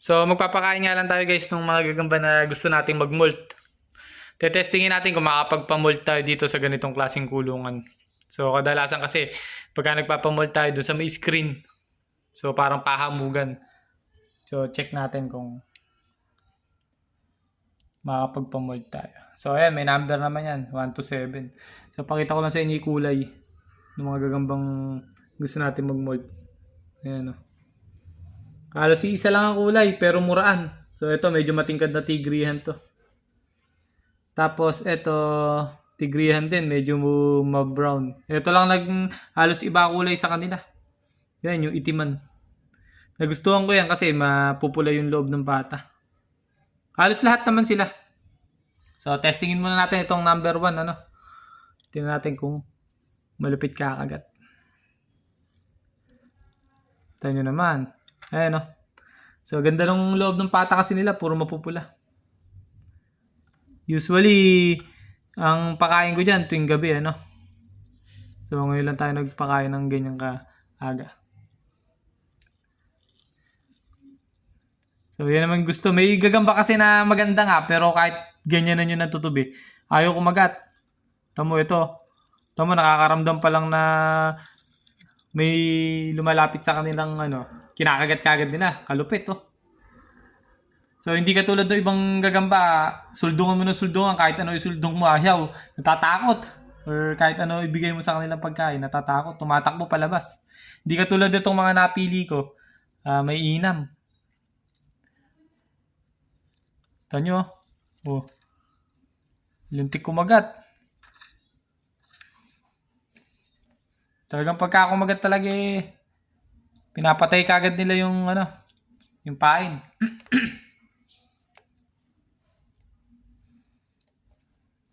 So, magpapakain nga lang tayo guys ng mga gagamba na gusto nating mag-molt. Tetestingin natin kung makapagpa-molt tayo dito sa ganitong klaseng kulungan. So, kadalasan kasi, pagka nagpapa-molt tayo doon sa may screen, so parang pahamugan. So, check natin kung makapagpa-molt tayo. So, ayan, may number naman yan, 1 to 7. So, pakita ko lang sa inyo yung kulay ng mga gagambang gusto natin mag-molt. Ayan o. Halos isa lang ang kulay, pero muraan. So, ito, medyo matingkad na tigrihan to. Tapos, ito, tigrihan din, medyo ma-brown. Ito lang halos iba kulay sa kanila. Yan, yung itiman. Nagustuhan ko yan kasi mapupula yung loob ng bata. Halos lahat naman sila. So, testingin muna natin itong number 1, ano. Tingnan natin kung malupit kakagat. Tayo nyo naman. Ayan, no. So, ganda ng loob ng pata kasi nila. Puro mapupula. Usually, ang pakain ko dyan tuwing gabi, ano. So, ngayon lang tayo nagpakain ng ganyang kaaga. So, yan naman gusto. May gagamba kasi na maganda nga, pero kahit ganyan na yun natutubi, ayaw kumagat. Tamo ito. Tamo, nakakaramdam pa lang na may lumalapit sa kanilang kinakagat-kagat nila. Kalupit, oh. So, hindi katulad ng ibang gagamba, suldungan mo ng suldungan, kahit ano isuldong mo, ayaw, natatakot. Or kahit ano ibigay mo sa kanilang pagkain, natatakot, tumatakbo palabas. Hindi katulad itong mga napili ko, may inam. Tanyo, oh. Lintik kumagat. Talagang pagka kumagat talaga pinapatay kagad nila yung yung pain.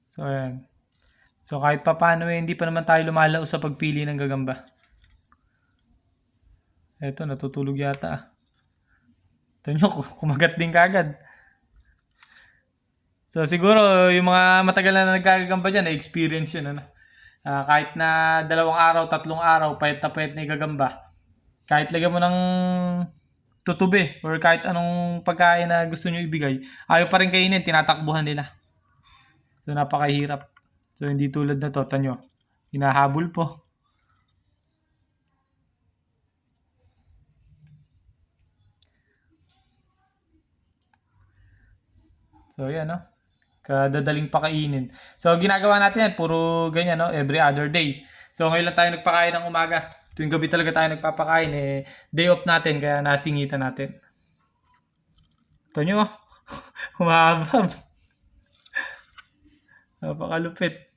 So, ayan. So, kahit pa paano hindi pa naman tayo lumalao sa pagpili ng gagamba. Eto, natutulog yata. Ito nyo, kumagat din kagad. So, siguro, yung mga matagal na nagkagagamba dyan, experience yun, kahit na 2 araw, 3 araw, payat na payat na igagamba. Kahit lagyan mo ng tutubi or kahit anong pagkain na gusto nyo ibigay, ayaw pa rin kainin, tinatakbuhan nila. So, napakahirap. So, hindi tulad na to, tanyo. Hinahabol po. So, yan, no? Kadadaling pakainin. So, ginagawa natin yan, puro ganyan, no? Every other day. So, ngayon lang tayo nagpakain ng umaga. Tuwing gabi talaga tayo nagpapakain, day off natin, kaya nasingitan natin. Tanyo, humahabab. Napakalupit.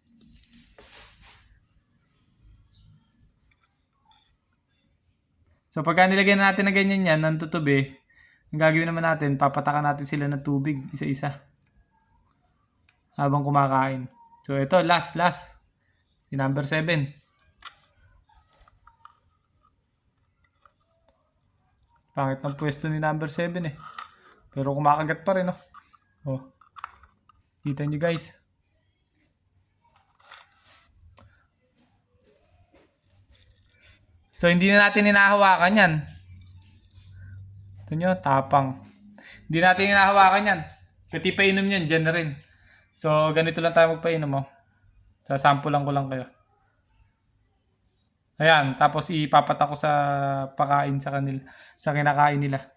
So, pagka nilagyan natin na ganyan yan, ng tutubi, ang gagawin naman natin, papatakan natin sila ng tubig, isa-isa. Habang kumakain. So, ito, last. Si number 7. Pangit ng pwesto ni number 7 eh. Pero kumakagat pa rin, no? Oh. Kita nyo, guys. So, hindi na natin hinahawakan yan. Ito nyo, tapang. Hindi natin hinahawakan yan. Pati painom yan, dyan na rin. So, ganito lang tayo magpainom, oh. Sasampulan ko lang kayo. Ayan, tapos ipapatak ko sa pakain sa kanila, sa kinakain nila.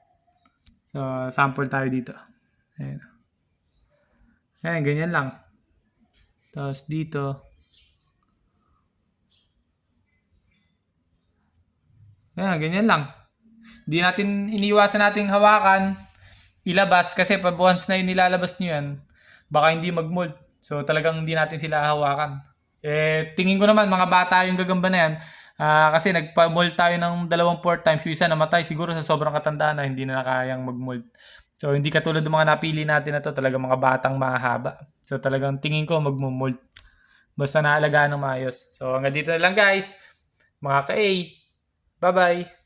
So, sample tayo dito. Ayan. Ayan, ganyan lang. Tapos dito. Ayan, ganyan lang. Hindi natin iniwasan nating hawakan, ilabas, kasi pag once na inilalabas nyo yan, baka hindi mag-mold. So, talagang hindi natin sila hawakan. Tingin ko naman, mga bata yung gagamba na yan. Kasi nagpa-mold tayo ng 2-4 times. Yung isa namatay siguro sa sobrang katandaan na hindi na nakayang mag-mold. So, hindi katulad ng mga napili natin na to, talagang mga batang mahaba. So, talagang tingin ko mag-mold. Basta naalagaan ng maayos. So, hanggang dito na lang guys. Mga ka-A. Bye-bye.